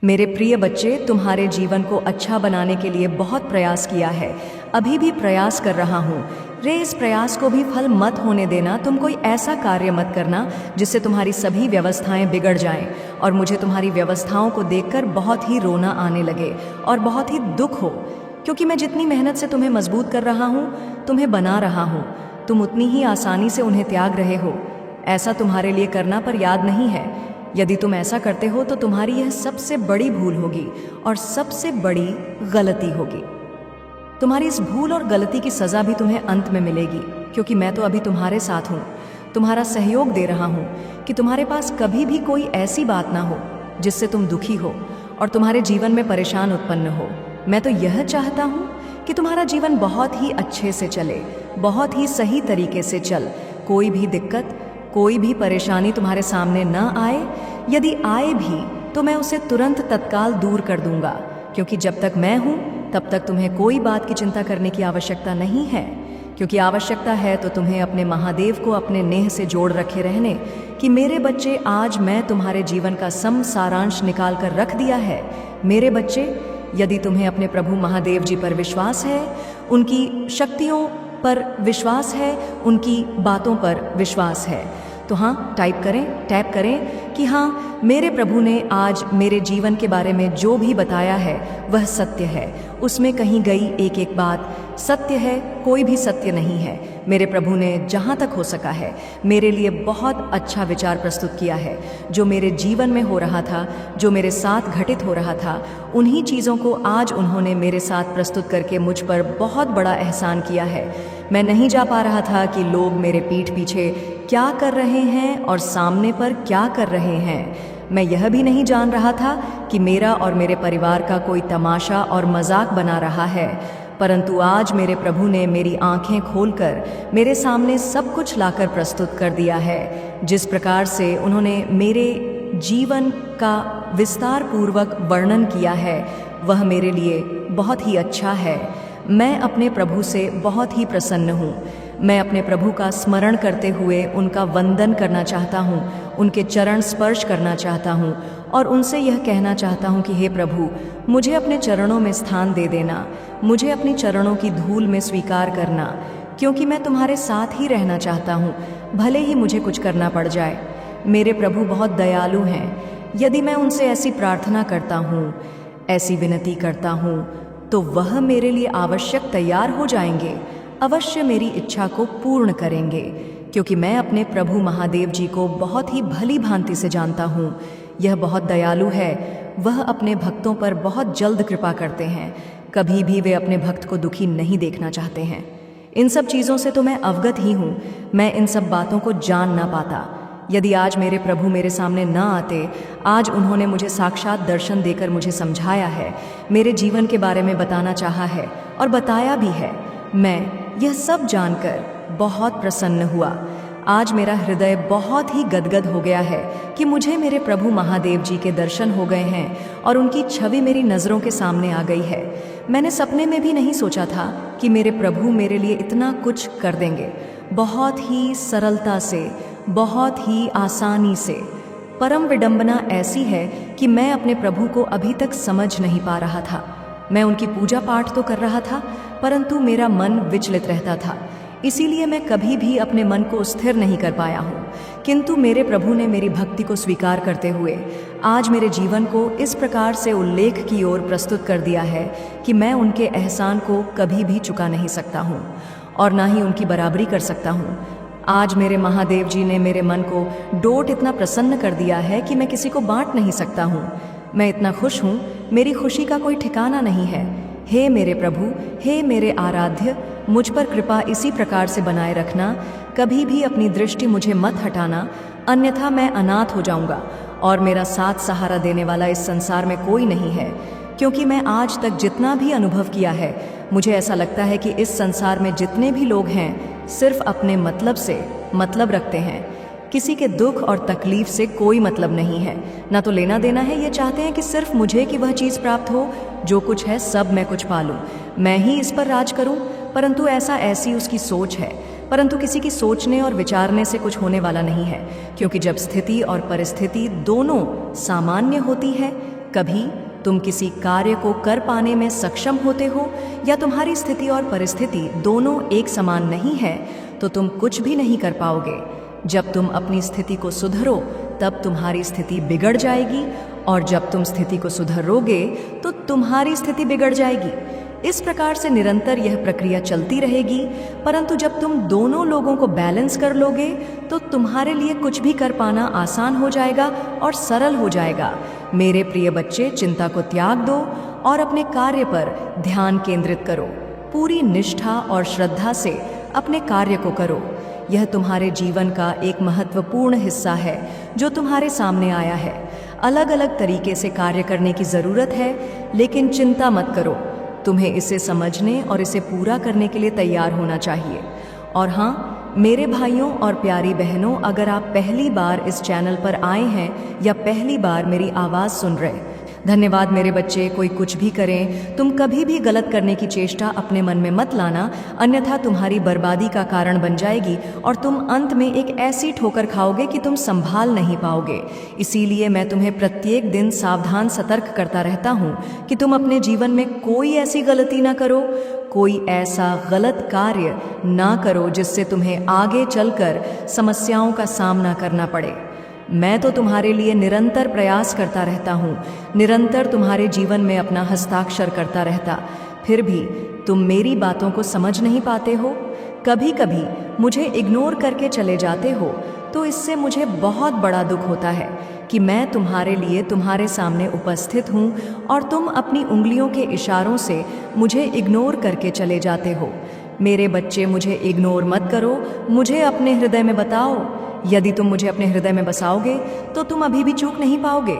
मेरे प्रिय बच्चे, तुम्हारे जीवन को अच्छा बनाने के लिए बहुत प्रयास किया है, अभी भी प्रयास कर रहा हूँ। रे इस प्रयास को भी फल मत होने देना। तुम कोई ऐसा कार्य मत करना जिससे तुम्हारी सभी व्यवस्थाएं बिगड़ जाएं और मुझे तुम्हारी व्यवस्थाओं को देखकर बहुत ही रोना आने लगे और बहुत ही दुख हो, क्योंकि मैं जितनी मेहनत से तुम्हें मजबूत कर रहा हूँ, तुम्हें बना रहा हूँ, तुम उतनी ही आसानी से उन्हें त्याग रहे हो। ऐसा तुम्हारे लिए करना पर याद नहीं है। यदि तुम ऐसा करते हो तो तुम्हारी यह सबसे बड़ी भूल होगी और सबसे बड़ी गलती होगी। तुम्हारी इस भूल और गलती की सज़ा भी तुम्हें अंत में मिलेगी, क्योंकि मैं तो अभी तुम्हारे साथ हूँ, तुम्हारा सहयोग दे रहा हूँ कि तुम्हारे पास कभी भी कोई ऐसी बात ना हो जिससे तुम दुखी हो और तुम्हारे जीवन में परेशान उत्पन्न हो। मैं तो यह चाहता हूँ कि तुम्हारा जीवन बहुत ही अच्छे से चले, बहुत ही सही तरीके से चल। कोई भी दिक्कत, कोई भी परेशानी तुम्हारे सामने न आए। यदि आए भी तो मैं उसे तुरंत तत्काल दूर कर दूंगा, क्योंकि जब तक मैं हूं तब तक तुम्हें कोई बात की चिंता करने की आवश्यकता नहीं है। क्योंकि आवश्यकता है तो तुम्हें अपने महादेव को अपने नेह से जोड़ रखे रहने कि मेरे बच्चे, आज मैं तुम्हारे जीवन का सारांश निकाल कर रख दिया है। मेरे बच्चे, यदि तुम्हें अपने प्रभु महादेव जी पर विश्वास है, उनकी शक्तियों पर विश्वास है, उनकी बातों पर विश्वास है, तो हाँ, टैप करें कि हाँ, मेरे प्रभु ने आज मेरे जीवन के बारे में जो भी बताया है वह सत्य है। उसमें कहीं गई एक एक बात सत्य है, कोई भी सत्य नहीं है। मेरे प्रभु ने जहाँ तक हो सका है मेरे लिए बहुत अच्छा विचार प्रस्तुत किया है। जो मेरे जीवन में हो रहा था, जो मेरे साथ घटित हो रहा था, उन्हीं चीज़ों को आज उन्होंने मेरे साथ प्रस्तुत करके मुझ पर बहुत बड़ा एहसान किया है। मैं नहीं जा पा रहा था कि लोग मेरे पीठ पीछे क्या कर रहे हैं और सामने पर क्या कर रहे हैं। मैं यह भी नहीं जान रहा था कि मेरा और मेरे परिवार का कोई तमाशा और मजाक बना रहा है। परंतु आज मेरे प्रभु ने मेरी आंखें खोलकर मेरे सामने सब कुछ लाकर प्रस्तुत कर दिया है। जिस प्रकार से उन्होंने मेरे जीवन का विस्तार पूर्वक वर्णन किया है वह मेरे लिए बहुत ही अच्छा है। मैं अपने प्रभु से बहुत ही प्रसन्न हूँ। मैं अपने प्रभु का स्मरण करते हुए उनका वंदन करना चाहता हूँ, उनके चरण स्पर्श करना चाहता हूँ और उनसे यह कहना चाहता हूँ कि हे प्रभु, मुझे अपने चरणों में स्थान दे देना, मुझे अपनी चरणों की धूल में स्वीकार करना, क्योंकि मैं तुम्हारे साथ ही रहना चाहता हूँ, भले ही मुझे कुछ करना पड़ जाए। मेरे प्रभु बहुत दयालु हैं। यदि मैं उनसे ऐसी प्रार्थना करता हूँ, ऐसी विनती करता हूँ, तो वह मेरे लिए आवश्यक तैयार हो जाएंगे, अवश्य मेरी इच्छा को पूर्ण करेंगे, क्योंकि मैं अपने प्रभु महादेव जी को बहुत ही भली भांति से जानता हूँ। यह बहुत दयालु है। वह अपने भक्तों पर बहुत जल्द कृपा करते हैं। कभी भी वे अपने भक्त को दुखी नहीं देखना चाहते हैं। इन सब चीज़ों से तो मैं अवगत ही हूँ। मैं इन सब बातों को जान ना पाता यदि आज मेरे प्रभु मेरे सामने न आते। आज उन्होंने मुझे साक्षात दर्शन देकर मुझे समझाया है, मेरे जीवन के बारे में बताना चाहा है और बताया भी है। मैं यह सब जानकर बहुत प्रसन्न हुआ। आज मेरा हृदय बहुत ही गदगद हो गया है कि मुझे मेरे प्रभु महादेव जी के दर्शन हो गए हैं और उनकी छवि मेरी नज़रों के सामने आ गई है। मैंने सपने में भी नहीं सोचा था कि मेरे प्रभु मेरे लिए इतना कुछ कर देंगे। बहुत ही सरलता से, बहुत ही आसानी से। परम विडंबना ऐसी है कि मैं अपने प्रभु को अभी तक समझ नहीं पा रहा था। मैं उनकी पूजा पाठ तो कर रहा था, परंतु मेरा मन विचलित रहता था। इसीलिए मैं कभी भी अपने मन को स्थिर नहीं कर पाया हूँ। किंतु मेरे प्रभु ने मेरी भक्ति को स्वीकार करते हुए आज मेरे जीवन को इस प्रकार से उल्लेख की ओर प्रस्तुत कर दिया है कि मैं उनके एहसान को कभी भी चुका नहीं सकता हूँ और ना ही उनकी बराबरी कर सकता हूँ। आज मेरे महादेव जी ने मेरे मन को डोट इतना प्रसन्न कर दिया है कि मैं किसी को बांट नहीं सकता हूँ। मैं इतना खुश हूँ, मेरी खुशी का कोई ठिकाना नहीं है। हे मेरे प्रभु, हे मेरे आराध्य, मुझ पर कृपा इसी प्रकार से बनाए रखना। कभी भी अपनी दृष्टि मुझे मत हटाना, अन्यथा मैं अनाथ हो जाऊंगा और मेरा साथ सहारा देने वाला इस संसार में कोई नहीं है। क्योंकि मैं आज तक जितना भी अनुभव किया है, मुझे ऐसा लगता है कि इस संसार में जितने भी लोग हैं सिर्फ अपने मतलब से मतलब रखते हैं। किसी के दुख और तकलीफ से कोई मतलब नहीं है, ना तो लेना देना है। ये चाहते हैं कि सिर्फ मुझे कि वह चीज़ प्राप्त हो, जो कुछ है सब मैं कुछ पालूं, मैं ही इस पर राज करूं। परंतु ऐसी उसकी सोच है। परंतु किसी की सोचने और विचारने से कुछ होने वाला नहीं है, क्योंकि जब स्थिति और परिस्थिति दोनों सामान्य होती है कभी तुम किसी कार्य को कर पाने में सक्षम होते हो या तुम्हारी स्थिति और परिस्थिति दोनों एक समान नहीं है, तो तुम कुछ भी नहीं कर पाओगे। जब तुम अपनी स्थिति को सुधरो तब तुम्हारी स्थिति बिगड़ जाएगी, और जब तुम स्थिति को सुधरोगे तो तुम्हारी स्थिति बिगड़ जाएगी। इस प्रकार से निरंतर यह प्रक्रिया चलती रहेगी, परंतु जब तुम दोनों लोगों को बैलेंस कर लोगे तो तुम्हारे लिए कुछ भी कर पाना आसान हो जाएगा और सरल हो जाएगा। मेरे प्रिय बच्चे, चिंता को त्याग दो और अपने कार्य पर ध्यान केंद्रित करो। पूरी निष्ठा और श्रद्धा से अपने कार्य को करो। यह तुम्हारे जीवन का एक महत्वपूर्ण हिस्सा है जो तुम्हारे सामने आया है। अलग अलग तरीके से कार्य करने की ज़रूरत है, लेकिन चिंता मत करो। तुम्हें इसे समझने और इसे पूरा करने के लिए तैयार होना चाहिए। और हाँ, मेरे भाइयों और प्यारी बहनों, अगर आप पहली बार इस चैनल पर आए हैं या पहली बार मेरी आवाज़ सुन रहे, धन्यवाद मेरे बच्चे। कोई कुछ भी करें, तुम कभी भी गलत करने की चेष्टा अपने मन में मत लाना, अन्यथा तुम्हारी बर्बादी का कारण बन जाएगी और तुम अंत में एक ऐसी ठोकर खाओगे कि तुम संभाल नहीं पाओगे। इसीलिए मैं तुम्हें प्रत्येक दिन सावधान सतर्क करता रहता हूँ कि तुम अपने जीवन में कोई ऐसी गलती ना करो, कोई ऐसा गलत कार्य ना करो जिससे तुम्हें आगे चलकर समस्याओं का सामना करना पड़े। मैं तो तुम्हारे लिए निरंतर प्रयास करता रहता हूँ, निरंतर तुम्हारे जीवन में अपना हस्ताक्षर करता रहता, फिर भी तुम मेरी बातों को समझ नहीं पाते हो। कभी कभी मुझे इग्नोर करके चले जाते हो, तो इससे मुझे बहुत बड़ा दुख होता है कि मैं तुम्हारे लिए तुम्हारे सामने उपस्थित हूँ और तुम अपनी उंगलियों के इशारों से मुझे इग्नोर करके चले जाते हो। मेरे बच्चे, मुझे इग्नोर मत करो, मुझे अपने हृदय में बताओ। यदि तुम मुझे अपने हृदय में बसाओगे तो तुम अभी भी चूक नहीं पाओगे,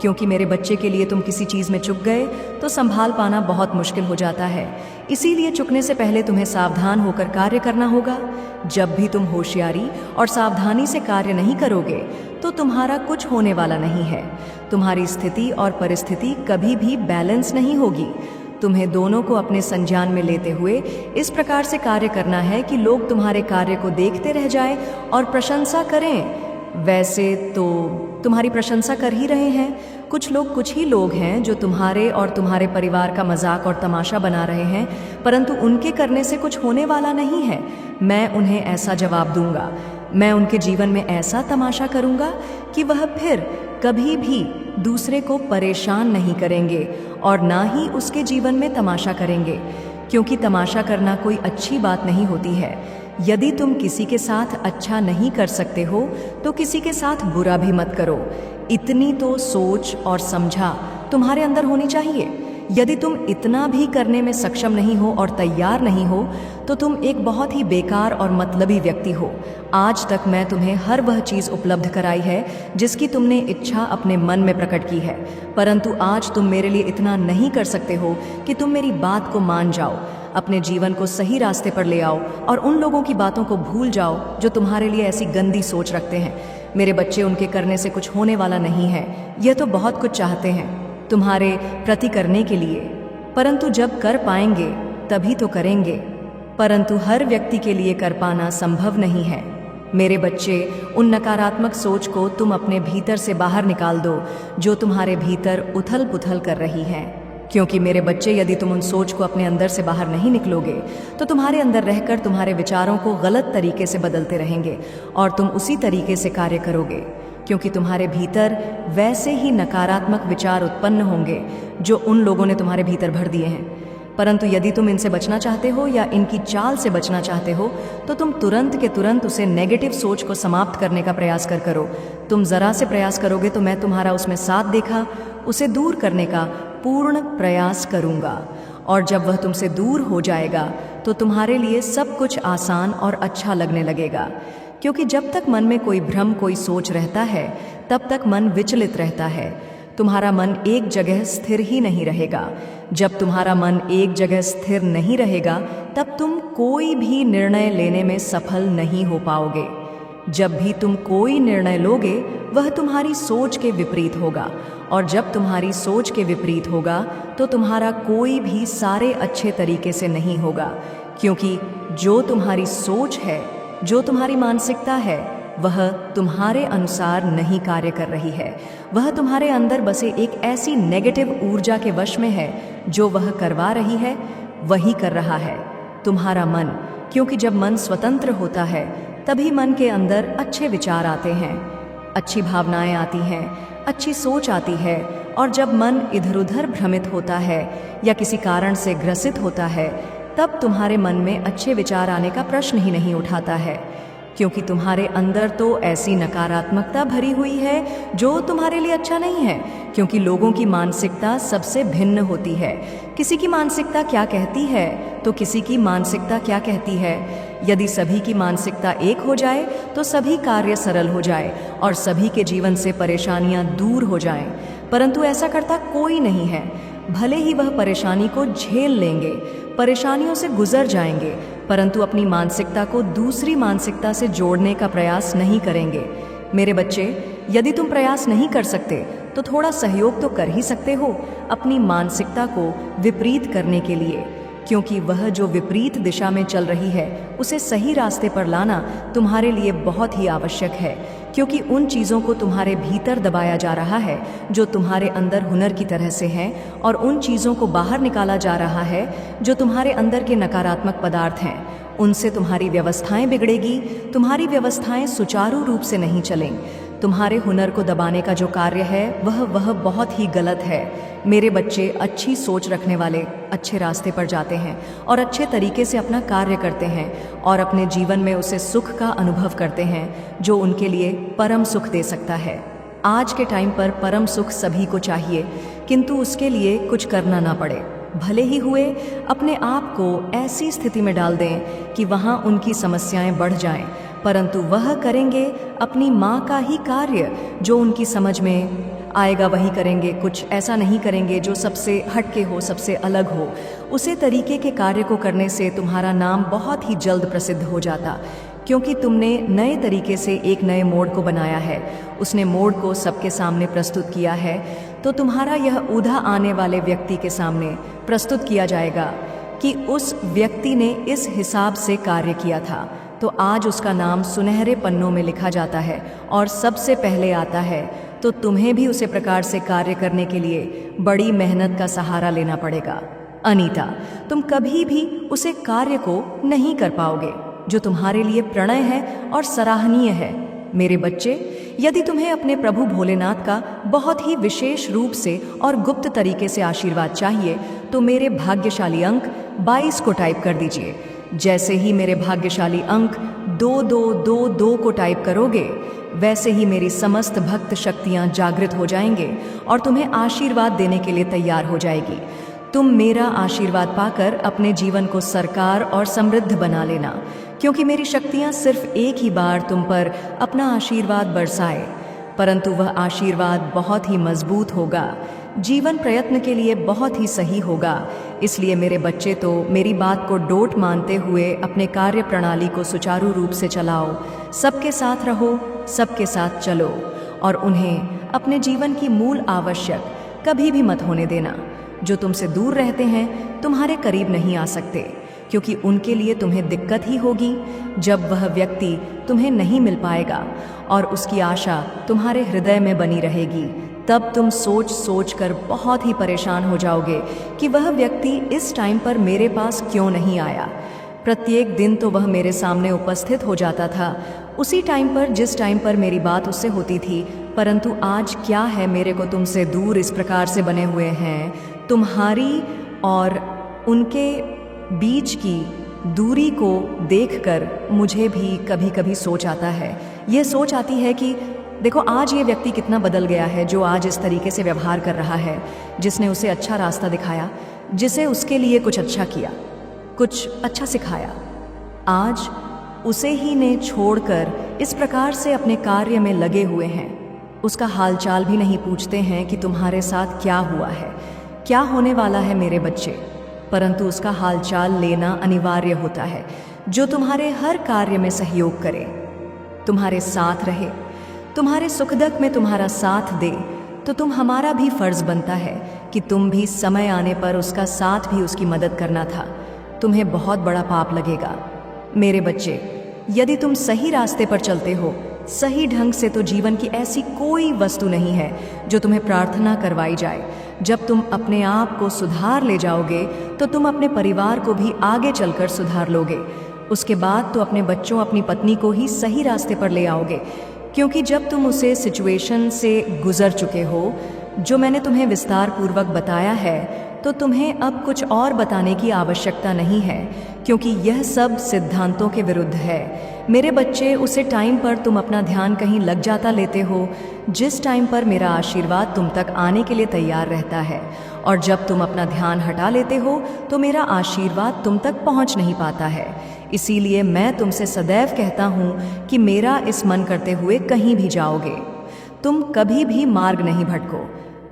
क्योंकि मेरे बच्चे के लिए तुम किसी चीज़ में चूक गए तो संभाल पाना बहुत मुश्किल हो जाता है। इसीलिए चुकने से पहले तुम्हें सावधान होकर कार्य करना होगा। जब भी तुम होशियारी और सावधानी से कार्य नहीं करोगे तो तुम्हारा कुछ होने वाला नहीं है। तुम्हारी स्थिति और परिस्थिति कभी भी बैलेंस नहीं होगी। तुम्हें दोनों को अपने संज्ञान में लेते हुए इस प्रकार से कार्य करना है कि लोग तुम्हारे कार्य को देखते रह जाएं और प्रशंसा करें। वैसे तो तुम्हारी प्रशंसा कर ही रहे हैं। कुछ ही लोग हैं जो तुम्हारे और तुम्हारे परिवार का मजाक और तमाशा बना रहे हैं, परंतु उनके करने से कुछ होने वाला नहीं है। मैं उन्हें ऐसा जवाब दूंगा, मैं उनके जीवन में ऐसा तमाशा करूंगा कि वह फिर कभी भी दूसरे को परेशान नहीं करेंगे और ना ही उसके जीवन में तमाशा करेंगे, क्योंकि तमाशा करना कोई अच्छी बात नहीं होती है। यदि तुम किसी के साथ अच्छा नहीं कर सकते हो तो किसी के साथ बुरा भी मत करो। इतनी तो सोच और समझा तुम्हारे अंदर होनी चाहिए। यदि तुम इतना भी करने में सक्षम नहीं हो और तैयार नहीं हो तो तुम एक बहुत ही बेकार और मतलबी व्यक्ति हो। आज तक मैं तुम्हें हर वह चीज़ उपलब्ध कराई है जिसकी तुमने इच्छा अपने मन में प्रकट की है, परंतु आज तुम मेरे लिए इतना नहीं कर सकते हो कि तुम मेरी बात को मान जाओ, अपने जीवन को सही रास्ते पर ले आओ और उन लोगों की बातों को भूल जाओ जो तुम्हारे लिए ऐसी गंदी सोच रखते हैं। मेरे बच्चे, उनके करने से कुछ होने वाला नहीं है। यह तो बहुत कुछ चाहते हैं तुम्हारे प्रति करने के लिए, परंतु जब कर पाएंगे तभी तो करेंगे, परंतु हर व्यक्ति के लिए कर पाना संभव नहीं है। मेरे बच्चे, उन नकारात्मक सोच को तुम अपने भीतर से बाहर निकाल दो जो तुम्हारे भीतर उथल पुथल कर रही है, क्योंकि मेरे बच्चे, यदि तुम उन सोच को अपने अंदर से बाहर नहीं निकलोगे तो तुम्हारे अंदर रहकर तुम्हारे विचारों को गलत तरीके से बदलते रहेंगे और तुम उसी तरीके से कार्य करोगे, क्योंकि तुम्हारे भीतर वैसे ही नकारात्मक विचार उत्पन्न होंगे जो उन लोगों ने तुम्हारे भीतर भर दिए हैं। परंतु यदि तुम इनसे बचना चाहते हो या इनकी चाल से बचना चाहते हो तो तुम तुरंत के तुरंत उसे नेगेटिव सोच को समाप्त करने का प्रयास करो। तुम जरा से प्रयास करोगे तो मैं तुम्हारा उसमें साथ देखा उसे दूर करने का पूर्ण प्रयास करूंगा, और जब वह तुमसे दूर हो जाएगा तो तुम्हारे लिए सब कुछ आसान और अच्छा लगने लगेगा। क्योंकि जब तक मन में कोई भ्रम, कोई सोच रहता है तब तक मन विचलित रहता है। तुम्हारा मन एक जगह स्थिर ही नहीं रहेगा। जब तुम्हारा मन एक जगह स्थिर नहीं रहेगा तब तुम कोई भी निर्णय लेने में सफल नहीं हो पाओगे। जब भी तुम कोई निर्णय लोगे वह तुम्हारी सोच के विपरीत होगा, और जब तुम्हारी सोच के विपरीत होगा तो तुम्हारा कोई भी सारे अच्छे तरीके से नहीं होगा, क्योंकि जो तुम्हारी सोच है, जो तुम्हारी मानसिकता है, वह तुम्हारे अनुसार नहीं कार्य कर रही है। वह तुम्हारे अंदर बसे एक ऐसी नेगेटिव ऊर्जा के वश में है। जो वह करवा रही है वही कर रहा है तुम्हारा मन, क्योंकि जब मन स्वतंत्र होता है तभी मन के अंदर अच्छे विचार आते हैं, अच्छी भावनाएं आती हैं, अच्छी सोच आती है। और जब मन इधर उधर भ्रमित होता है या किसी कारण से ग्रसित होता है, तब तुम्हारे मन में अच्छे विचार आने का प्रश्न ही नहीं उठाता है, क्योंकि तुम्हारे अंदर तो ऐसी नकारात्मकता भरी हुई है जो तुम्हारे लिए अच्छा नहीं है। क्योंकि लोगों की मानसिकता सबसे भिन्न होती है। किसी की मानसिकता क्या कहती है तो किसी की मानसिकता क्या कहती है। यदि सभी की मानसिकता एक हो जाए तो सभी कार्य सरल हो जाए और सभी के जीवन से परेशानियां दूर हो जाएं। परंतु ऐसा करता कोई नहीं है। भले ही वह परेशानी को झेल लेंगे, परेशानियों से गुजर जाएंगे, परंतु अपनी मानसिकता को दूसरी मानसिकता से जोड़ने का प्रयास नहीं करेंगे। मेरे बच्चे, यदि तुम प्रयास नहीं कर सकते तो थोड़ा सहयोग तो कर ही सकते हो अपनी मानसिकता को विपरीत करने के लिए, क्योंकि वह जो विपरीत दिशा में चल रही है उसे सही रास्ते पर लाना तुम्हारे लिए बहुत ही आवश्यक है। क्योंकि उन चीज़ों को तुम्हारे भीतर दबाया जा रहा है जो तुम्हारे अंदर हुनर की तरह से हैं, और उन चीज़ों को बाहर निकाला जा रहा है जो तुम्हारे अंदर के नकारात्मक पदार्थ हैं। उनसे तुम्हारी व्यवस्थाएं बिगड़ेगी, तुम्हारी व्यवस्थाएं सुचारू रूप से नहीं चलें। तुम्हारे हुनर को दबाने का जो कार्य है वह बहुत ही गलत है। मेरे बच्चे, अच्छी सोच रखने वाले अच्छे रास्ते पर जाते हैं और अच्छे तरीके से अपना कार्य करते हैं और अपने जीवन में उसे सुख का अनुभव करते हैं जो उनके लिए परम सुख दे सकता है। आज के टाइम पर परम सुख सभी को चाहिए, किंतु उसके लिए कुछ करना ना पड़े। भले ही हुए अपने आप को ऐसी स्थिति में डाल दें कि वहाँ उनकी समस्याएं बढ़ जाएं, परंतु वह करेंगे अपनी माँ का ही कार्य जो उनकी समझ में आएगा वही करेंगे। कुछ ऐसा नहीं करेंगे जो सबसे हटके हो, सबसे अलग हो। उसे तरीके के कार्य को करने से तुम्हारा नाम बहुत ही जल्द प्रसिद्ध हो जाता, क्योंकि तुमने नए तरीके से एक नए मोड़ को बनाया है। उसने मोड़ को सबके सामने प्रस्तुत किया है, तो तुम्हारा यह ऊधा आने वाले व्यक्ति के सामने प्रस्तुत किया जाएगा कि उस व्यक्ति ने इस हिसाब से कार्य किया था। तो आज उसका नाम सुनहरे पन्नों में लिखा जाता है और सबसे पहले आता है। तो तुम्हें भी उसी प्रकार से कार्य करने के लिए बड़ी मेहनत का सहारा लेना पड़ेगा। अनीता, तुम कभी भी उसे कार्य को नहीं कर पाओगे जो तुम्हारे लिए प्रणय है और सराहनीय है। मेरे बच्चे, यदि तुम्हें अपने प्रभु भोलेनाथ का बहुत ही विशेष रूप से और गुप्त तरीके से आशीर्वाद चाहिए तो मेरे भाग्यशाली अंक 22 को टाइप कर दीजिए। जैसे ही मेरे भाग्यशाली अंक 2222 को टाइप करोगे, वैसे ही मेरी समस्त भक्त शक्तियां जागृत हो जाएंगे और तुम्हें आशीर्वाद देने के लिए तैयार हो जाएगी। तुम मेरा आशीर्वाद पाकर अपने जीवन को सरकार और समृद्ध बना लेना, क्योंकि मेरी शक्तियां सिर्फ एक ही बार तुम पर अपना आशीर्वाद बरसाए, परंतु वह आशीर्वाद बहुत ही मजबूत होगा, जीवन प्रयत्न के लिए बहुत ही सही होगा। इसलिए मेरे बच्चे, तो मेरी बात को डोट मानते हुए अपने कार्य प्रणाली को सुचारू रूप से चलाओ। सबके साथ रहो, सबके साथ चलो और उन्हें अपने जीवन की मूल आवश्यक कभी भी मत होने देना। जो तुमसे दूर रहते हैं तुम्हारे करीब नहीं आ सकते, क्योंकि उनके लिए तुम्हें दिक्कत ही होगी। जब वह व्यक्ति तुम्हें नहीं मिल पाएगा और उसकी आशा तुम्हारे हृदय में बनी रहेगी, तब तुम सोच सोच कर बहुत ही परेशान हो जाओगे कि वह व्यक्ति इस टाइम पर मेरे पास क्यों नहीं आया। प्रत्येक दिन तो वह मेरे सामने उपस्थित हो जाता था, उसी टाइम पर जिस टाइम पर मेरी बात उससे होती थी, परंतु आज क्या है, मेरे को तुमसे दूर इस प्रकार से बने हुए हैं। तुम्हारी और उनके बीच की दूरी को देखकर मुझे भी कभी कभी सोच आता है। यह सोच आती है कि देखो, आज ये व्यक्ति कितना बदल गया है जो आज इस तरीके से व्यवहार कर रहा है। जिसने उसे अच्छा रास्ता दिखाया, जिसे उसके लिए कुछ अच्छा किया, कुछ अच्छा सिखाया, आज उसे ही ने छोड़कर इस प्रकार से अपने कार्य में लगे हुए हैं। उसका हालचाल भी नहीं पूछते हैं कि तुम्हारे साथ क्या हुआ है, क्या होने वाला है मेरे बच्चे। परंतु उसका हालचाल लेना अनिवार्य होता है, जो तुम्हारे हर कार्य में सहयोग करे, तुम्हारे साथ रहे, तुम्हारे सुख दुख में तुम्हारा साथ दे। तो तुम हमारा भी फर्ज बनता है कि तुम भी समय आने पर उसका साथ भी उसकी मदद करना था। तुम्हें बहुत बड़ा पाप लगेगा। मेरे बच्चे, यदि तुम सही रास्ते पर चलते हो सही ढंग से तो जीवन की ऐसी कोई वस्तु नहीं है जो तुम्हें प्रार्थना करवाई जाए। जब तुम अपने आप को सुधार ले जाओगे तो तुम अपने परिवार को भी आगे चलकर सुधार लोगे। उसके बाद तो अपने बच्चों, अपनी पत्नी को ही सही रास्ते पर ले आओगे, क्योंकि जब तुम उसे सिचुएशन से गुजर चुके हो जो मैंने तुम्हें विस्तार पूर्वक बताया है, तो तुम्हें अब कुछ और बताने की आवश्यकता नहीं है, क्योंकि यह सब सिद्धांतों के विरुद्ध है। मेरे बच्चे, उसे टाइम पर तुम अपना ध्यान कहीं लग जाता लेते हो जिस टाइम पर मेरा आशीर्वाद तुम तक आने के लिए तैयार रहता है, और जब तुम अपना ध्यान हटा लेते हो तो मेरा आशीर्वाद तुम तक पहुंच नहीं पाता है। इसीलिए मैं तुमसे सदैव कहता हूँ कि मेरा इस मन करते हुए कहीं भी जाओगे, तुम कभी भी मार्ग नहीं भटको।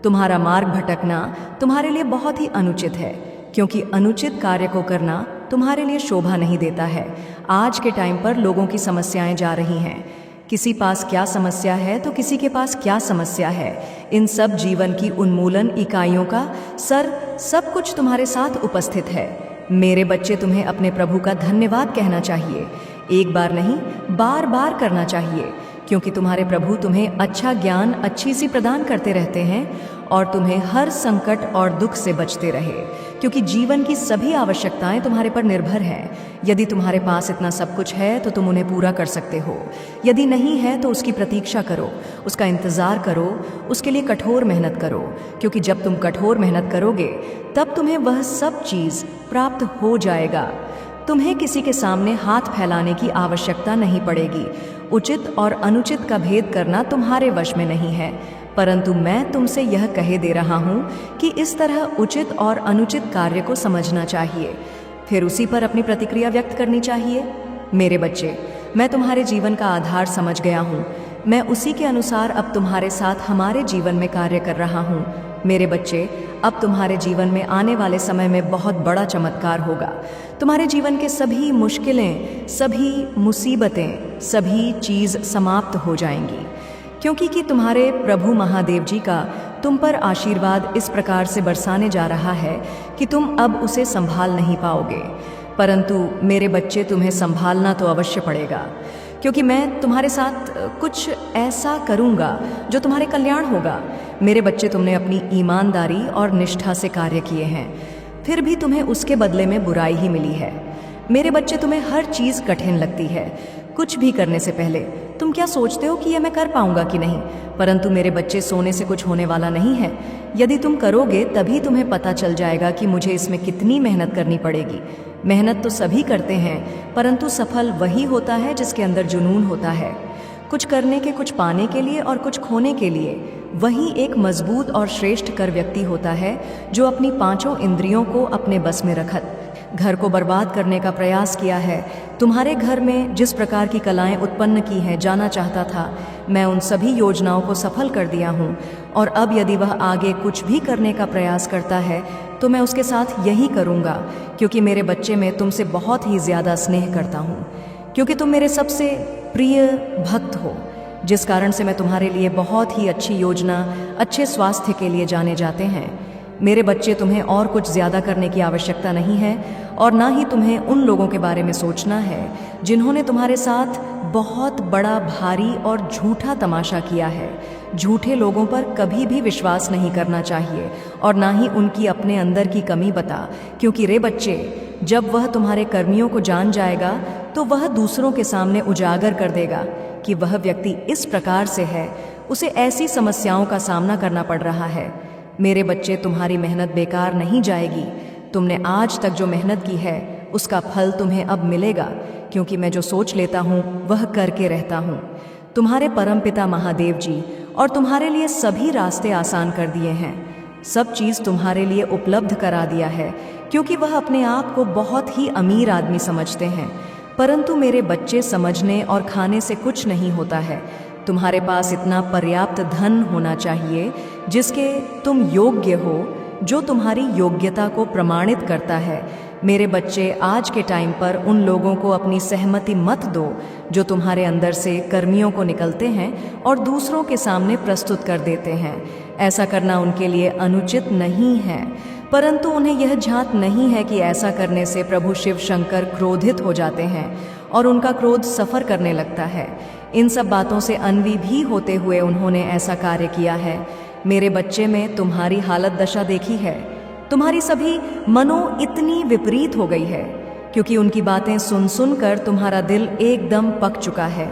तुम्हारा मार्ग भटकना तुम्हारे लिए बहुत ही अनुचित है, क्योंकि अनुचित कार्य को करना तुम्हारे लिए शोभा नहीं देता है। आज के टाइम पर लोगों की समस्याएं जा रही हैं। किसी पास क्या समस्या है तो किसी के पास क्या समस्या है। इन सब जीवन की उन्मूलन इकाइयों का सब कुछ तुम्हारे साथ उपस्थित है। मेरे बच्चे, तुम्हें अपने प्रभु का धन्यवाद कहना चाहिए। एक बार नहीं, बार बार करना चाहिए, क्योंकि तुम्हारे प्रभु तुम्हें अच्छा ज्ञान, अच्छी सी प्रदान करते रहते हैं और तुम्हें हर संकट और दुख से बचते रहे, क्योंकि जीवन की सभी आवश्यकताएं तुम्हारे पर निर्भर हैं। यदि तुम्हारे पास इतना सब कुछ है तो तुम उन्हें पूरा कर सकते हो। यदि नहीं है तो उसकी प्रतीक्षा करो, उसका इंतज़ार करो, उसके लिए कठोर मेहनत करो, क्योंकि जब तुम कठोर मेहनत करोगे तब तुम्हें वह सब चीज़ प्राप्त हो जाएगा। तुम्हें किसी के सामने हाथ फैलाने की आवश्यकता नहीं पड़ेगी। उचित और अनुचित का भेद करना तुम्हारे वश में नहीं है, परंतु मैं तुमसे यह कहे दे रहा हूँ कि इस तरह उचित और अनुचित कार्य को समझना चाहिए, फिर उसी पर अपनी प्रतिक्रिया व्यक्त करनी चाहिए। मेरे बच्चे, मैं तुम्हारे जीवन का आधार समझ गया हूँ। मैं उसी के अनुसार अब तुम्हारे साथ हमारे जीवन में कार्य कर रहा हूँ। मेरे बच्चे, अब तुम्हारे जीवन में आने वाले समय में बहुत बड़ा चमत्कार होगा। तुम्हारे जीवन के सभी मुश्किलें, सभी मुसीबतें, सभी चीज़ समाप्त हो जाएंगी, क्योंकि कि तुम्हारे प्रभु महादेव जी का तुम पर आशीर्वाद इस प्रकार से बरसाने जा रहा है कि तुम अब उसे संभाल नहीं पाओगे। परंतु मेरे बच्चे, तुम्हें संभालना तो अवश्य पड़ेगा, क्योंकि मैं तुम्हारे साथ कुछ ऐसा करूँगा जो तुम्हारे कल्याण होगा। मेरे बच्चे, तुमने अपनी ईमानदारी और निष्ठा से कार्य किए हैं, फिर भी तुम्हें उसके बदले में बुराई ही मिली है। मेरे बच्चे, तुम्हें हर चीज़ कठिन लगती है। कुछ भी करने से पहले तुम क्या सोचते हो कि यह मैं कर पाऊंगा कि नहीं, परंतु मेरे बच्चे, सोने से कुछ होने वाला नहीं है। यदि तुम करोगे तभी तुम्हें पता चल जाएगा कि मुझे इसमें कितनी मेहनत करनी पड़ेगी। मेहनत तो सभी करते हैं, परंतु सफल वही होता है जिसके अंदर जुनून होता है। कुछ करने के, कुछ पाने के लिए और कुछ खोने के लिए, वही एक मजबूत और श्रेष्ठ कर व्यक्ति होता है जो अपनी पांचों इंद्रियों को अपने बस में रखत घर को बर्बाद करने का प्रयास किया है। तुम्हारे घर में जिस प्रकार की कलाएं उत्पन्न की हैं, जाना चाहता था, मैं उन सभी योजनाओं को सफल कर दिया हूँ, और अब यदि वह आगे कुछ भी करने का प्रयास करता है तो मैं उसके साथ यही करूँगा, क्योंकि मेरे बच्चे, मैं तुमसे बहुत ही ज़्यादा स्नेह करता हूँ, क्योंकि तुम मेरे सबसे प्रिय भक्त हो, जिस कारण से मैं तुम्हारे लिए बहुत ही अच्छी योजना, अच्छे स्वास्थ्य के लिए जाने जाते हैं। मेरे बच्चे, तुम्हें और कुछ ज़्यादा करने की आवश्यकता नहीं है, और ना ही तुम्हें उन लोगों के बारे में सोचना है जिन्होंने तुम्हारे साथ बहुत बड़ा, भारी और झूठा तमाशा किया है। झूठे लोगों पर कभी भी विश्वास नहीं करना चाहिए, और ना ही उनकी अपने अंदर की कमी बता, क्योंकि रे बच्चे, जब वह तुम्हारे कर्मियों को जान जाएगा तो वह दूसरों के सामने उजागर कर देगा कि वह व्यक्ति इस प्रकार से है, उसे ऐसी समस्याओं का सामना करना पड़ रहा है। मेरे बच्चे, तुम्हारी मेहनत बेकार नहीं जाएगी। तुमने आज तक जो मेहनत की है उसका फल तुम्हें अब मिलेगा, क्योंकि मैं जो सोच लेता हूँ वह करके रहता हूँ। तुम्हारे परमपिता महादेव जी और तुम्हारे लिए सभी रास्ते आसान कर दिए हैं, सब चीज़ तुम्हारे लिए उपलब्ध करा दिया है, क्योंकि वह अपने आप को बहुत ही अमीर आदमी समझते हैं। परंतु मेरे बच्चे, समझने और खाने से कुछ नहीं होता है। तुम्हारे पास इतना पर्याप्त धन होना चाहिए जिसके तुम योग्य हो, जो तुम्हारी योग्यता को प्रमाणित करता है। मेरे बच्चे, आज के टाइम पर उन लोगों को अपनी सहमति मत दो जो तुम्हारे अंदर से कर्मियों को निकलते हैं और दूसरों के सामने प्रस्तुत कर देते हैं। ऐसा करना उनके लिए अनुचित नहीं है, परंतु उन्हें यह झांक नहीं है कि ऐसा करने से प्रभु शिव शंकर क्रोधित हो जाते हैं और उनका क्रोध सफ़र करने लगता है। इन सब बातों से अनवी भी होते हुए उन्होंने ऐसा कार्य किया है। मेरे बच्चे में तुम्हारी हालत दशा देखी है। तुम्हारी सभी मनो इतनी विपरीत हो गई है क्योंकि उनकी बातें सुन सुनकर तुम्हारा दिल एकदम पक चुका है।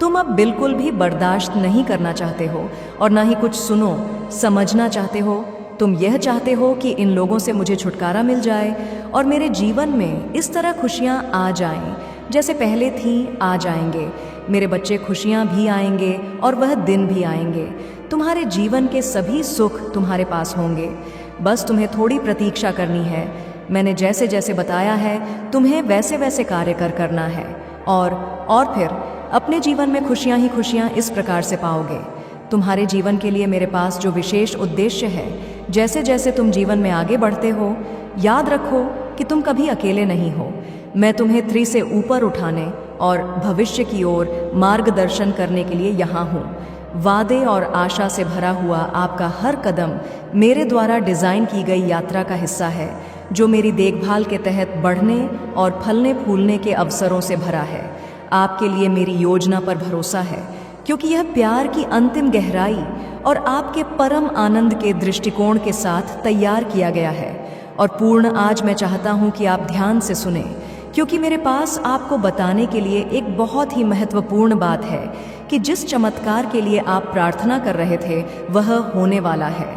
तुम अब बिल्कुल भी बर्दाश्त नहीं करना चाहते हो और ना ही कुछ सुनो समझना चाहते हो। तुम यह चाहते हो कि इन लोगों से मुझे छुटकारा मिल जाए और मेरे जीवन में इस तरह खुशियाँ आ जाएं जैसे पहले थी आ जाएंगे। मेरे बच्चे खुशियाँ भी आएंगे और वह दिन भी आएंगे। तुम्हारे जीवन के सभी सुख तुम्हारे पास होंगे। बस तुम्हें थोड़ी प्रतीक्षा करनी है। मैंने जैसे जैसे बताया है तुम्हें वैसे वैसे कार्य करना है और फिर अपने जीवन में खुशियाँ ही खुशियाँ इस प्रकार से पाओगे। तुम्हारे जीवन के लिए मेरे पास जो विशेष उद्देश्य है, जैसे जैसे तुम जीवन में आगे बढ़ते हो, याद रखो कि तुम कभी अकेले नहीं हो। मैं तुम्हें 3 से ऊपर उठाने और भविष्य की ओर मार्गदर्शन करने के लिए यहाँ हूँ। वादे और आशा से भरा हुआ आपका हर कदम मेरे द्वारा डिज़ाइन की गई यात्रा का हिस्सा है, जो मेरी देखभाल के तहत बढ़ने और फलने फूलने के अवसरों से भरा है। आपके लिए मेरी योजना पर भरोसा है क्योंकि यह प्यार की अंतिम गहराई और आपके परम आनंद के दृष्टिकोण के साथ तैयार किया गया है। और पूर्ण आज मैं चाहता हूँ कि आप ध्यान से सुने क्योंकि मेरे पास आपको बताने के लिए एक बहुत ही महत्वपूर्ण बात है कि जिस चमत्कार के लिए आप प्रार्थना कर रहे थे वह होने वाला है।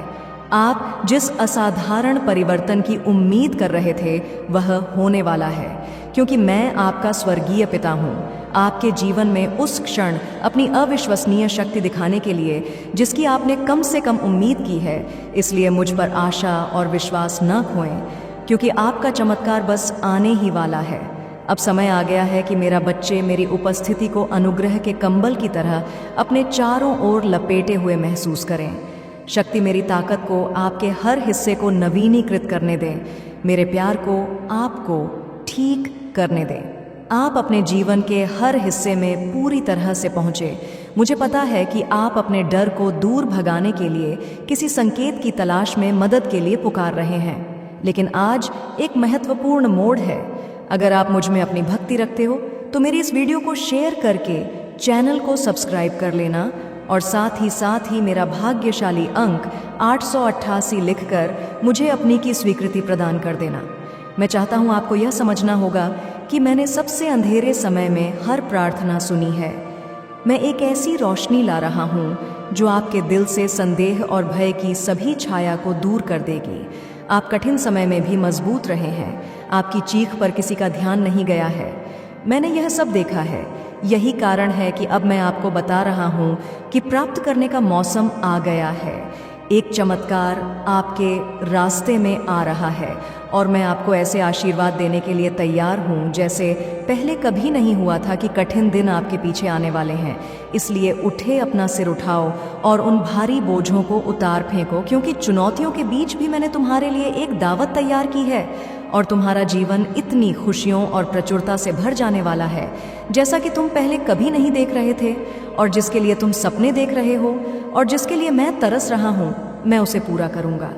आप जिस असाधारण परिवर्तन की उम्मीद कर रहे थे वह होने वाला है क्योंकि मैं आपका स्वर्गीय पिता हूँ। आपके जीवन में उस क्षण अपनी अविश्वसनीय शक्ति दिखाने के लिए जिसकी आपने कम से कम उम्मीद की है, इसलिए मुझ पर आशा और विश्वास न खोएं क्योंकि आपका चमत्कार बस आने ही वाला है। अब समय आ गया है कि मेरा बच्चे मेरी उपस्थिति को अनुग्रह के कंबल की तरह अपने चारों ओर लपेटे हुए महसूस करें। शक्ति मेरी ताकत को आपके हर हिस्से को नवीनीकृत करने दें। मेरे प्यार को आपको ठीक करने दें। आप अपने जीवन के हर हिस्से में पूरी तरह से पहुँचे। मुझे पता है कि आप अपने डर को दूर भगाने के लिए किसी संकेत की तलाश में मदद के लिए पुकार रहे हैं, लेकिन आज एक महत्वपूर्ण मोड़ है। अगर आप मुझ में अपनी भक्ति रखते हो तो मेरी इस वीडियो को शेयर करके चैनल को सब्सक्राइब कर लेना और साथ ही मेरा भाग्यशाली अंक 888 लिखकर मुझे अपनी की स्वीकृति प्रदान कर देना। मैं चाहता हूँ आपको यह समझना होगा कि मैंने सबसे अंधेरे समय में हर प्रार्थना सुनी है। मैं एक ऐसी रोशनी ला रहा हूँ जो आपके दिल से संदेह और भय की सभी छाया को दूर कर देगी। आप कठिन समय में भी मजबूत रहे हैं। आपकी चीख पर किसी का ध्यान नहीं गया है। मैंने यह सब देखा है। यही कारण है कि अब मैं आपको बता रहा हूँ कि प्राप्त करने का मौसम आ गया है। एक चमत्कार आपके रास्ते में आ रहा है और मैं आपको ऐसे आशीर्वाद देने के लिए तैयार हूँ जैसे पहले कभी नहीं हुआ था कि कठिन दिन आपके पीछे आने वाले हैं। इसलिए उठे, अपना सिर उठाओ और उन भारी बोझों को उतार फेंको क्योंकि चुनौतियों के बीच भी मैंने तुम्हारे लिए एक दावत तैयार की है और तुम्हारा जीवन इतनी खुशियों और प्रचुरता से भर जाने वाला है जैसा कि तुम पहले कभी नहीं देख रहे थे और जिसके लिए तुम सपने देख रहे हो और जिसके लिए मैं तरस रहा हूँ, मैं उसे पूरा करूँगा।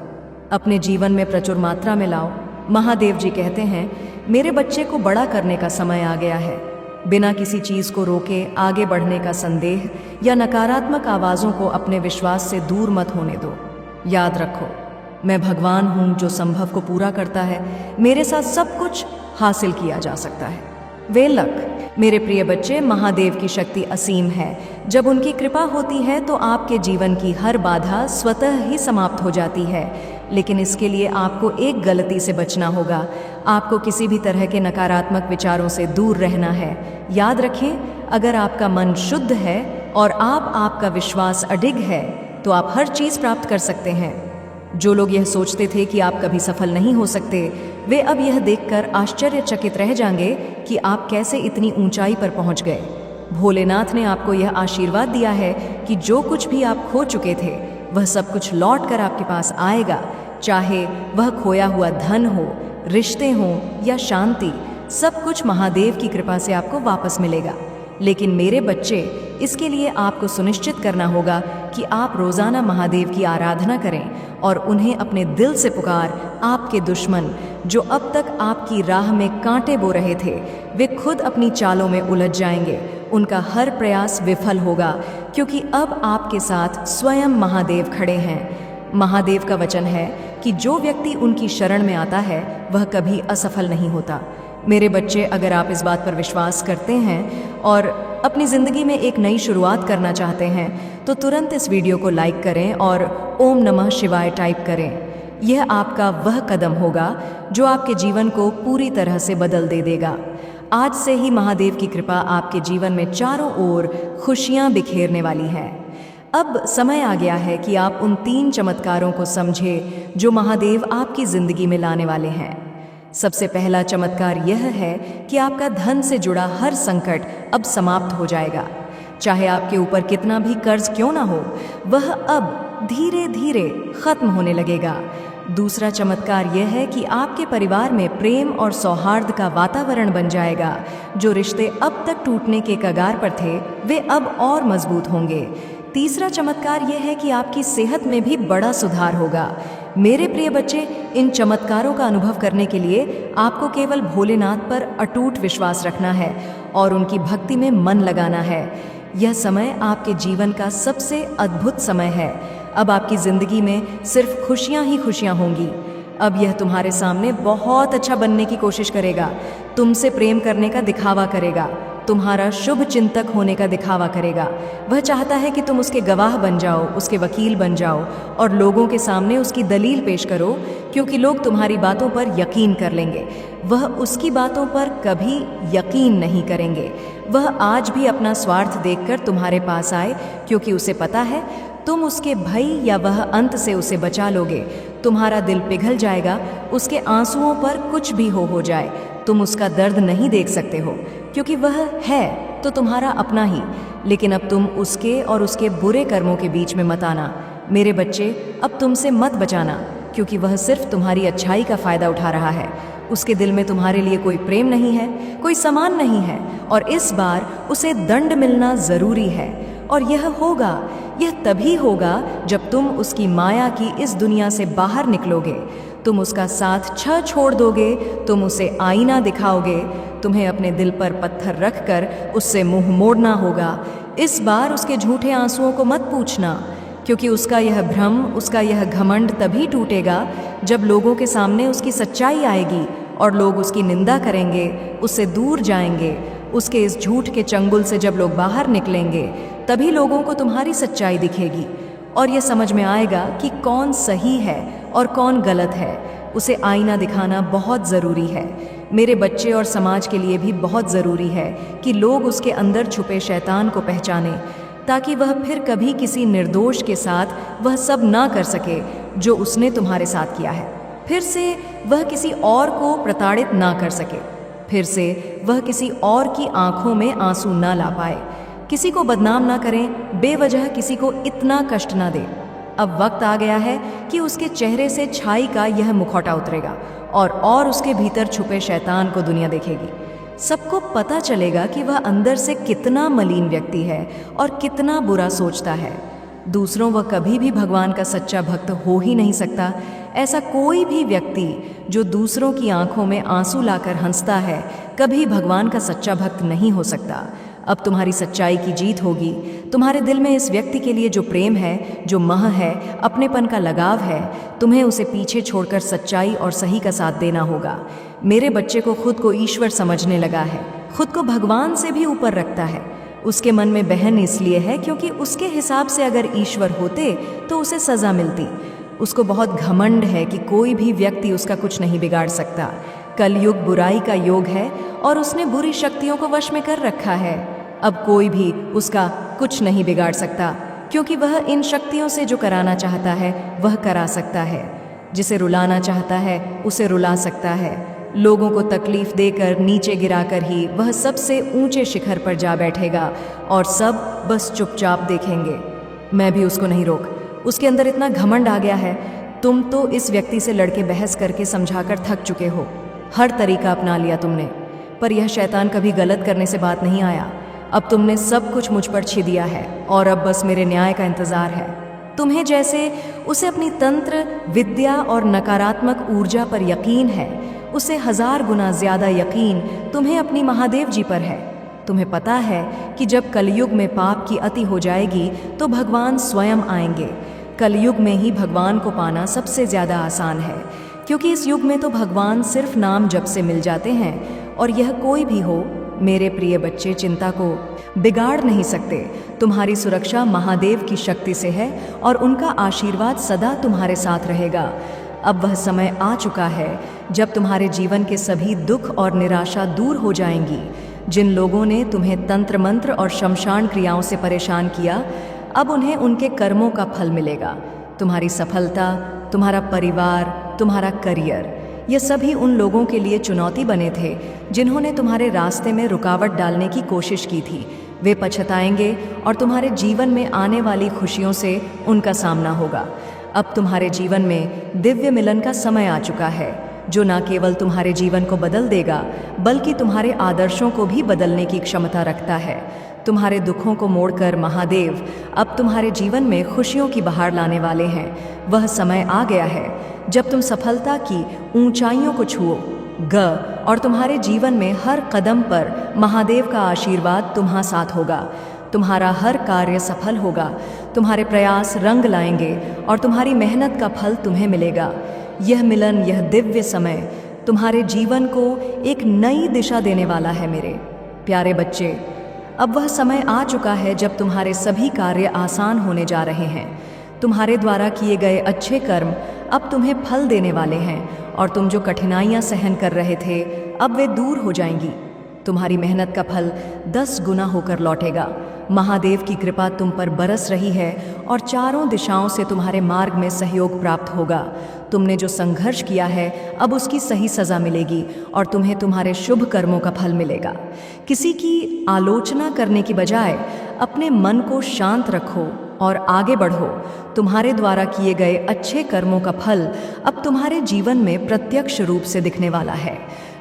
अपने जीवन में प्रचुर मात्रा में लाओ। महादेव जी कहते हैं, मेरे बच्चे को बड़ा करने का समय आ गया है। बिना किसी चीज़ को रोके आगे बढ़ने का संदेह या नकारात्मक आवाज़ों को अपने विश्वास से दूर मत होने दो। याद रखो, मैं भगवान हूँ जो संभव को पूरा करता है। मेरे साथ सब कुछ हासिल किया जा सकता है। वे लक मेरे प्रिय बच्चे, महादेव की शक्ति असीम है। जब उनकी कृपा होती है तो आपके जीवन की हर बाधा स्वतः ही समाप्त हो जाती है। लेकिन इसके लिए आपको एक गलती से बचना होगा। आपको किसी भी तरह के नकारात्मक विचारों से दूर रहना है। याद रखें, अगर आपका मन शुद्ध है और आपका विश्वास अडिग है तो आप हर चीज़ प्राप्त कर सकते हैं। जो लोग यह सोचते थे कि आप कभी सफल नहीं हो सकते, वे अब यह देखकर आश्चर्यचकित रह जाएंगे कि आप कैसे इतनी ऊंचाई पर पहुंच गए। भोलेनाथ ने आपको यह आशीर्वाद दिया है कि जो कुछ भी आप खो चुके थे वह सब कुछ लौट कर आपके पास आएगा, चाहे वह खोया हुआ धन हो, रिश्ते हों या शांति। सब कुछ महादेव की कृपा से आपको वापस मिलेगा। लेकिन मेरे बच्चे, इसके लिए आपको सुनिश्चित करना होगा कि आप रोज़ाना महादेव की आराधना करें और उन्हें अपने दिल से पुकार। आपके दुश्मन जो अब तक आपकी राह में कांटे बो रहे थे, वे खुद अपनी चालों में उलझ जाएंगे उनका हर प्रयास विफल होगा, क्योंकि अब आपके साथ स्वयं महादेव खड़े हैं। महादेव का वचन है कि जो व्यक्ति उनकी शरण में आता है वह कभी असफल नहीं होता। मेरे बच्चे, अगर आप इस बात पर विश्वास करते हैं और अपनी ज़िंदगी में एक नई शुरुआत करना चाहते हैं तो तुरंत इस वीडियो को लाइक करें और ओम नमः शिवाय टाइप करें। यह आपका वह कदम होगा जो आपके जीवन को पूरी तरह से बदल देगा। आज से ही महादेव की कृपा आपके जीवन में चारों ओर खुशियां बिखेरने वाली है। अब समय आ गया है कि आप उन 3 चमत्कारों को समझें जो महादेव आपकी जिंदगी में लाने वाले हैं। सबसे पहला चमत्कार यह है कि आपका धन से जुड़ा हर संकट अब समाप्त हो जाएगा। चाहे आपके ऊपर कितना भी कर्ज क्यों ना हो, वह अब धीरे धीरे खत्म होने लगेगा। दूसरा चमत्कार यह है कि आपके परिवार में प्रेम और सौहार्द का वातावरण बन जाएगा। जो रिश्ते अब तक टूटने के कगार पर थे, वे अब और मजबूत होंगे। तीसरा चमत्कार यह है कि आपकी सेहत में भी बड़ा सुधार होगा। मेरे प्रिय बच्चे, इन चमत्कारों का अनुभव करने के लिए आपको केवल भोलेनाथ पर अटूट विश्वास रखना है और उनकी भक्ति में मन लगाना है। यह समय आपके जीवन का सबसे अद्भुत समय है। अब आपकी जिंदगी में सिर्फ खुशियां ही खुशियां होंगी। अब यह तुम्हारे सामने बहुत अच्छा बनने की कोशिश करेगा, तुमसे प्रेम करने का दिखावा करेगा, तुम्हारा शुभ चिंतक होने का दिखावा करेगा। वह चाहता है कि तुम उसके गवाह बन जाओ, उसके वकील बन जाओ और लोगों के सामने उसकी दलील पेश करो, क्योंकि लोग तुम्हारी बातों पर यकीन कर लेंगे। वह उसकी बातों पर कभी यकीन नहीं करेंगे। वह आज भी अपना स्वार्थ देखकर तुम्हारे पास आए, क्योंकि उसे पता है तुम उसके भय या वह अंत से उसे बचा लोगे। तुम्हारा दिल पिघल जाएगा, उसके आंसुओं पर कुछ भी हो जाए। तुम उसका दर्द नहीं देख सकते हो, क्योंकि वह है तो तुम्हारा अपना ही। लेकिन अब तुम उसके और उसके बुरे कर्मों के बीच में मत आना। मेरे बच्चे, अब तुमसे मत बचाना, क्योंकि वह सिर्फ तुम्हारी अच्छाई का फायदा उठा रहा है। उसके दिल में तुम्हारे लिए कोई प्रेम नहीं है, कोई सम्मान नहीं है, और इस बार उसे दंड मिलना जरूरी है। और यह तभी होगा जब तुम उसकी माया की इस दुनिया से बाहर निकलोगे। तुम उसका साथ छोड़ दोगे, तुम उसे आईना दिखाओगे, तुम्हें अपने दिल पर पत्थर रखकर उससे मुंह मोड़ना होगा। इस बार उसके झूठे आंसुओं को मत पूछना, क्योंकि उसका यह भ्रम, उसका यह घमंड तभी टूटेगा जब लोगों के सामने उसकी सच्चाई आएगी और लोग उसकी निंदा करेंगे, उससे दूर जाएंगे। उसके इस झूठ के चंगुल से जब लोग बाहर निकलेंगे, तभी लोगों को तुम्हारी सच्चाई दिखेगी और यह समझ में आएगा कि कौन सही है और कौन गलत है। उसे आईना दिखाना बहुत ज़रूरी है। मेरे बच्चे, और समाज के लिए भी बहुत ज़रूरी है कि लोग उसके अंदर छुपे शैतान को पहचानें, ताकि वह फिर कभी किसी निर्दोष के साथ वह सब ना कर सके जो उसने तुम्हारे साथ किया है। फिर से वह किसी और को प्रताड़ित ना कर सके, फिर से वह किसी और की आंखों में आंसू ना ला पाए, किसी को बदनाम ना करें, बेवजह किसी को इतना कष्ट ना दे। अब वक्त आ गया है कि उसके चेहरे से छाई का यह मुखौटा उतरेगा और उसके भीतर छुपे शैतान को दुनिया देखेगी। सबको पता चलेगा कि वह अंदर से कितना मलिन व्यक्ति है और कितना बुरा सोचता है। दूसरों, वह कभी भी भगवान का सच्चा भक्त हो ही नहीं सकता। ऐसा कोई भी व्यक्ति जो दूसरों की आंखों में आंसू लाकर हंसता है, कभी भगवान का सच्चा भक्त नहीं हो सकता। अब तुम्हारी सच्चाई की जीत होगी। तुम्हारे दिल में इस व्यक्ति के लिए जो प्रेम है, जो मह है, अपनेपन का लगाव है, तुम्हें उसे पीछे छोड़कर सच्चाई और सही का साथ देना होगा। मेरे बच्चे को खुद को ईश्वर समझने लगा है, खुद को भगवान से भी ऊपर रखता है। उसके मन में बहन इसलिए है क्योंकि उसके हिसाब से अगर ईश्वर होते तो उसे सजा मिलती। उसको बहुत घमंड है कि कोई भी व्यक्ति उसका कुछ नहीं बिगाड़ सकता। कलयुग बुराई का योग है और उसने बुरी शक्तियों को वश में कर रखा है। अब कोई भी उसका कुछ नहीं बिगाड़ सकता, क्योंकि वह इन शक्तियों से जो कराना चाहता है वह करा सकता है। जिसे रुलाना चाहता है उसे रुला सकता है। लोगों को तकलीफ देकर, नीचे गिराकर ही वह सबसे ऊंचे शिखर पर जा बैठेगा और सब बस चुपचाप देखेंगे। मैं भी उसको नहीं रोक। उसके अंदर इतना घमंड आ गया है। तुम तो इस व्यक्ति से लड़के बहस करके समझाकर थक चुके हो। हर तरीका अपना लिया तुमने, पर यह शैतान कभी गलत करने से बात नहीं आया। अब तुमने सब कुछ मुझ पर छी दिया है और अब बस मेरे न्याय का इंतजार है। तुम्हें जैसे उसे अपनी तंत्र विद्या और नकारात्मक ऊर्जा पर यकीन है, उसे 1000 गुना ज्यादा यकीन तुम्हें अपनी महादेव जी पर है। तुम्हें पता है कि जब कलयुग में पाप की अति हो जाएगी तो भगवान स्वयं आएंगे। कलयुग में ही भगवान को पाना सबसे ज़्यादा आसान है, क्योंकि इस युग में तो भगवान सिर्फ नाम जप से मिल जाते हैं, और यह कोई भी हो मेरे प्रिय बच्चे चिंता को बिगाड़ नहीं सकते। तुम्हारी सुरक्षा महादेव की शक्ति से है और उनका आशीर्वाद सदा तुम्हारे साथ रहेगा। अब वह समय आ चुका है जब तुम्हारे जीवन के सभी दुख और निराशा दूर हो जाएंगी। जिन लोगों ने तुम्हें तंत्र मंत्र और शमशान क्रियाओं से परेशान किया, अब उन्हें उनके कर्मों का फल मिलेगा। तुम्हारी सफलता, तुम्हारा परिवार, तुम्हारा करियर, ये सभी उन लोगों के लिए चुनौती बने थे जिन्होंने तुम्हारे रास्ते में रुकावट डालने की कोशिश की थी। वे पछताएंगे और तुम्हारे जीवन में आने वाली खुशियों से उनका सामना होगा। अब तुम्हारे जीवन में दिव्य मिलन का समय आ चुका है, जो न केवल तुम्हारे जीवन को बदल देगा बल्कि तुम्हारे आदर्शों को भी बदलने की क्षमता रखता है। तुम्हारे दुखों को मोड़कर महादेव अब तुम्हारे जीवन में खुशियों की बहार लाने वाले हैं। वह समय आ गया है जब तुम सफलता की ऊंचाइयों को छुओ और तुम्हारे जीवन में हर कदम पर महादेव का आशीर्वाद तुम्हारे साथ होगा। तुम्हारा हर कार्य सफल होगा, तुम्हारे प्रयास रंग लाएंगे और तुम्हारी मेहनत का फल तुम्हें मिलेगा। यह मिलन, यह दिव्य समय तुम्हारे जीवन को एक नई दिशा देने वाला है मेरे प्यारे बच्चे। अब वह समय आ चुका है जब तुम्हारे सभी कार्य आसान होने जा रहे हैं। तुम्हारे द्वारा किए गए अच्छे कर्म अब तुम्हें फल देने वाले हैं, और तुम जो कठिनाइयां सहन कर रहे थे अब वे दूर हो जाएंगी। तुम्हारी मेहनत का फल 10 गुना होकर लौटेगा। महादेव की कृपा तुम पर बरस रही है और चारों दिशाओं से तुम्हारे मार्ग में सहयोग प्राप्त होगा। तुमने जो संघर्ष किया है अब उसकी सही सज़ा मिलेगी और तुम्हें तुम्हारे शुभ कर्मों का फल मिलेगा। किसी की आलोचना करने की बजाय अपने मन को शांत रखो और आगे बढ़ो। तुम्हारे द्वारा किए गए अच्छे कर्मों का फल अब तुम्हारे जीवन में प्रत्यक्ष रूप से दिखने वाला है।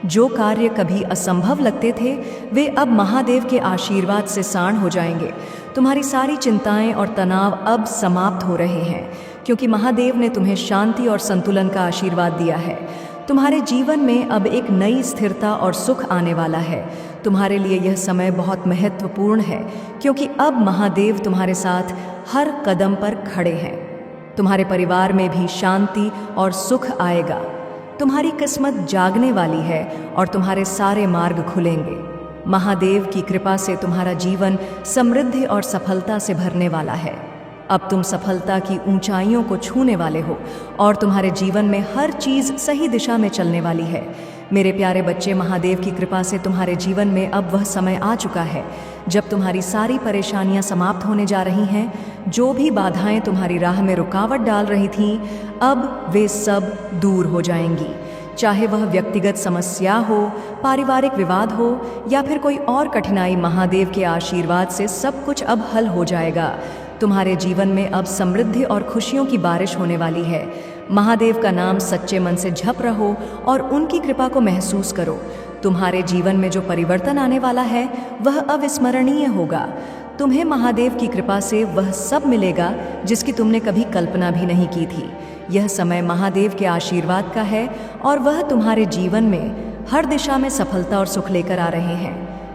जो कार्य कभी असंभव लगते थे वे अब महादेव के आशीर्वाद से साण हो जाएंगे। तुम्हारी सारी चिंताएं और तनाव अब समाप्त हो रहे हैं, क्योंकि महादेव ने तुम्हें शांति और संतुलन का आशीर्वाद दिया है। तुम्हारे जीवन में अब एक नई स्थिरता और सुख आने वाला है। तुम्हारे लिए यह समय बहुत महत्वपूर्ण है, क्योंकि अब महादेव तुम्हारे साथ हर कदम पर खड़े हैं। तुम्हारे परिवार में भी शांति और सुख आएगा। तुम्हारी किस्मत जागने वाली है और तुम्हारे सारे मार्ग खुलेंगे। महादेव की कृपा से तुम्हारा जीवन समृद्धि और सफलता से भरने वाला है। अब तुम सफलता की ऊंचाइयों को छूने वाले हो और तुम्हारे जीवन में हर चीज़ सही दिशा में चलने वाली है। मेरे प्यारे बच्चे, महादेव की कृपा से तुम्हारे जीवन में अब वह समय आ चुका है जब तुम्हारी सारी परेशानियां समाप्त होने जा रही हैं। जो भी बाधाएं तुम्हारी राह में रुकावट डाल रही थीं, अब वे सब दूर हो जाएंगी। चाहे वह व्यक्तिगत समस्या हो, पारिवारिक विवाद हो या फिर कोई और कठिनाई, महादेव के आशीर्वाद से सब कुछ अब हल हो जाएगा। तुम्हारे जीवन में अब समृद्धि और खुशियों की बारिश होने वाली है। महादेव का नाम सच्चे मन से जप रहो और उनकी कृपा को महसूस करो। तुम्हारे जीवन में जो परिवर्तन आने वाला है वह अविस्मरणीय होगा। तुम्हें महादेव की कृपा से वह सब मिलेगा जिसकी तुमने कभी कल्पना भी नहीं की थी। यह समय महादेव के आशीर्वाद का है और वह तुम्हारे जीवन में हर दिशा में सफलता और सुख लेकर आ रहे हैं।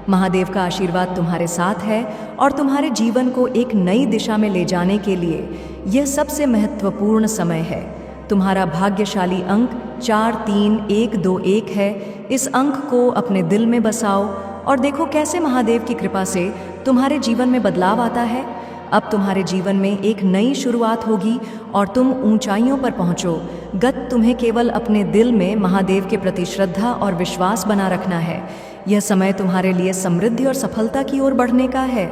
महादेव का आशीर्वाद तुम्हारे साथ है और तुम्हारे जीवन को एक नई दिशा में ले जाने के लिए यह सबसे महत्वपूर्ण समय है। तुम्हारा भाग्यशाली अंक 43121 है। इस अंक को अपने दिल में बसाओ और देखो कैसे महादेव की कृपा से तुम्हारे जीवन में बदलाव आता है। अब तुम्हारे जीवन में एक नई शुरुआत होगी और तुम ऊंचाइयों पर पहुंचो। तुम्हें केवल अपने दिल में महादेव के प्रति श्रद्धा और विश्वास बना रखना है। यह समय तुम्हारे लिए समृद्धि और सफलता की ओर बढ़ने का है।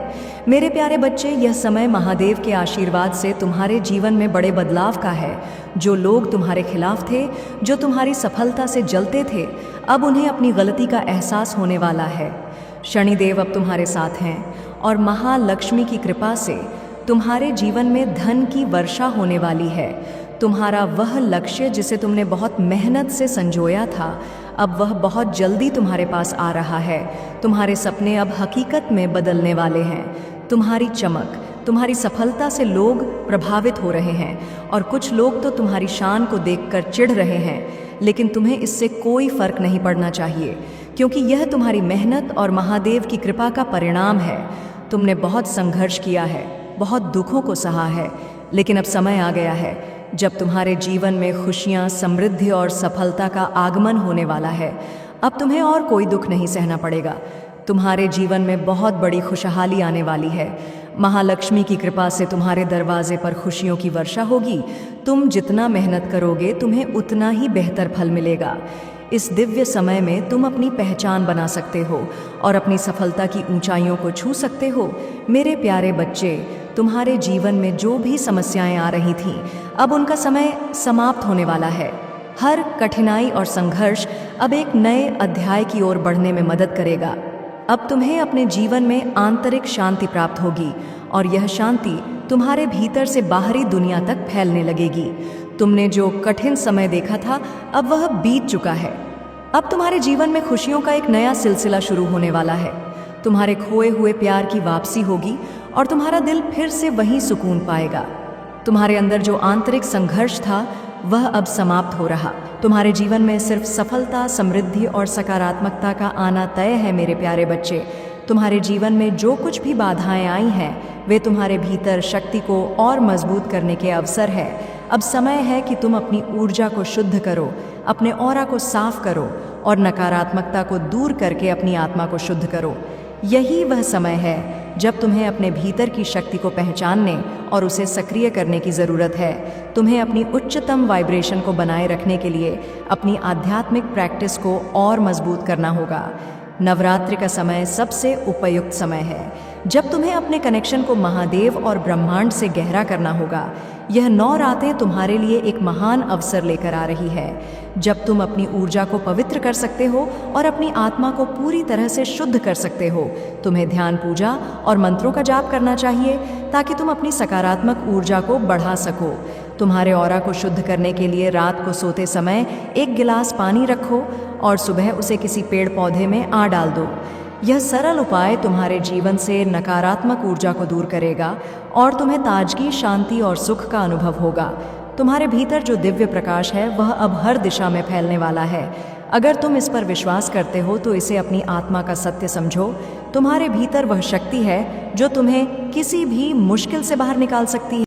मेरे प्यारे बच्चे, यह समय महादेव के आशीर्वाद से तुम्हारे जीवन में बड़े बदलाव का है। जो लोग तुम्हारे खिलाफ थे, जो तुम्हारी सफलता से जलते थे, अब उन्हें अपनी गलती का एहसास होने वाला है। शनिदेव अब तुम्हारे साथ हैं और महालक्ष्मी की कृपा से तुम्हारे जीवन में धन की वर्षा होने वाली है। तुम्हारा वह लक्ष्य जिसे तुमने बहुत मेहनत से संजोया था, अब वह बहुत जल्दी तुम्हारे पास आ रहा है। तुम्हारे सपने अब हकीकत में बदलने वाले हैं। तुम्हारी चमक, तुम्हारी सफलता से लोग प्रभावित हो रहे हैं और कुछ लोग तो तुम्हारी शान को देखकर चिढ़ रहे हैं, लेकिन तुम्हें इससे कोई फर्क नहीं पड़ना चाहिए, क्योंकि यह तुम्हारी मेहनत और महादेव की कृपा का परिणाम है। तुमने बहुत संघर्ष किया है, बहुत दुखों को सहा है, लेकिन अब समय आ गया है जब तुम्हारे जीवन में खुशियाँ, समृद्धि और सफलता का आगमन होने वाला है। अब तुम्हें और कोई दुख नहीं सहना पड़ेगा। तुम्हारे जीवन में बहुत बड़ी खुशहाली आने वाली है। महालक्ष्मी की कृपा से तुम्हारे दरवाजे पर खुशियों की वर्षा होगी। तुम जितना मेहनत करोगे तुम्हें उतना ही बेहतर फल मिलेगा। इस दिव्य समय में तुम अपनी पहचान बना सकते हो और अपनी सफलता की ऊंचाइयों को छू सकते हो। मेरे प्यारे बच्चे, तुम्हारे जीवन में जो भी समस्याएं आ रही थीं, अब उनका समय समाप्त होने वाला है। हर कठिनाई और संघर्ष अब एक नए अध्याय की ओर बढ़ने में मदद करेगा। अब तुम्हें अपने जीवन में आंतरिक शांति प्राप्त होगी और यह शांति तुम्हारे भीतर से बाहरी दुनिया तक फैलने लगेगी। तुमने जो कठिन समय देखा था अब वह बीत चुका है। अब तुम्हारे जीवन में खुशियों का एक नया सिलसिला शुरू होने वाला है। तुम्हारे खोए हुए प्यार की वापसी होगी और तुम्हारा दिल फिर से वहीं सुकून पाएगा। तुम्हारे अंदर जो आंतरिक संघर्ष था वह अब समाप्त हो रहा। तुम्हारे जीवन में सिर्फ सफलता, समृद्धि और सकारात्मकता का आना तय है। मेरे प्यारे बच्चे, तुम्हारे जीवन में जो कुछ भी बाधाएं आई हैं वे तुम्हारे भीतर शक्ति को और मजबूत करने के अवसर है। अब समय है कि तुम अपनी ऊर्जा को शुद्ध करो, अपने ऑरा को साफ करो और नकारात्मकता को दूर करके अपनी आत्मा को शुद्ध करो। यही वह समय है जब तुम्हें अपने भीतर की शक्ति को पहचानने और उसे सक्रिय करने की ज़रूरत है। तुम्हें अपनी उच्चतम वाइब्रेशन को बनाए रखने के लिए अपनी आध्यात्मिक प्रैक्टिस को और मजबूत करना होगा। नवरात्रि का समय सबसे उपयुक्त समय है जब तुम्हें अपने कनेक्शन को महादेव और ब्रह्मांड से गहरा करना होगा। यह 9 रातें तुम्हारे लिए एक महान अवसर लेकर आ रही है जब तुम अपनी ऊर्जा को पवित्र कर सकते हो और अपनी आत्मा को पूरी तरह से शुद्ध कर सकते हो। तुम्हें ध्यान, पूजा और मंत्रों का जाप करना चाहिए ताकि तुम अपनी सकारात्मक ऊर्जा को बढ़ा सको। तुम्हारे ऑरा को शुद्ध करने के लिए रात को सोते समय 1 गिलास पानी रखो और सुबह उसे किसी पेड़ पौधे में डाल दो। यह सरल उपाय तुम्हारे जीवन से नकारात्मक ऊर्जा को दूर करेगा और तुम्हें ताजगी, शांति और सुख का अनुभव होगा। तुम्हारे भीतर जो दिव्य प्रकाश है वह अब हर दिशा में फैलने वाला है। अगर तुम इस पर विश्वास करते हो तो इसे अपनी आत्मा का सत्य समझो। तुम्हारे भीतर वह शक्ति है जो तुम्हें किसी भी मुश्किल से बाहर निकाल सकती है।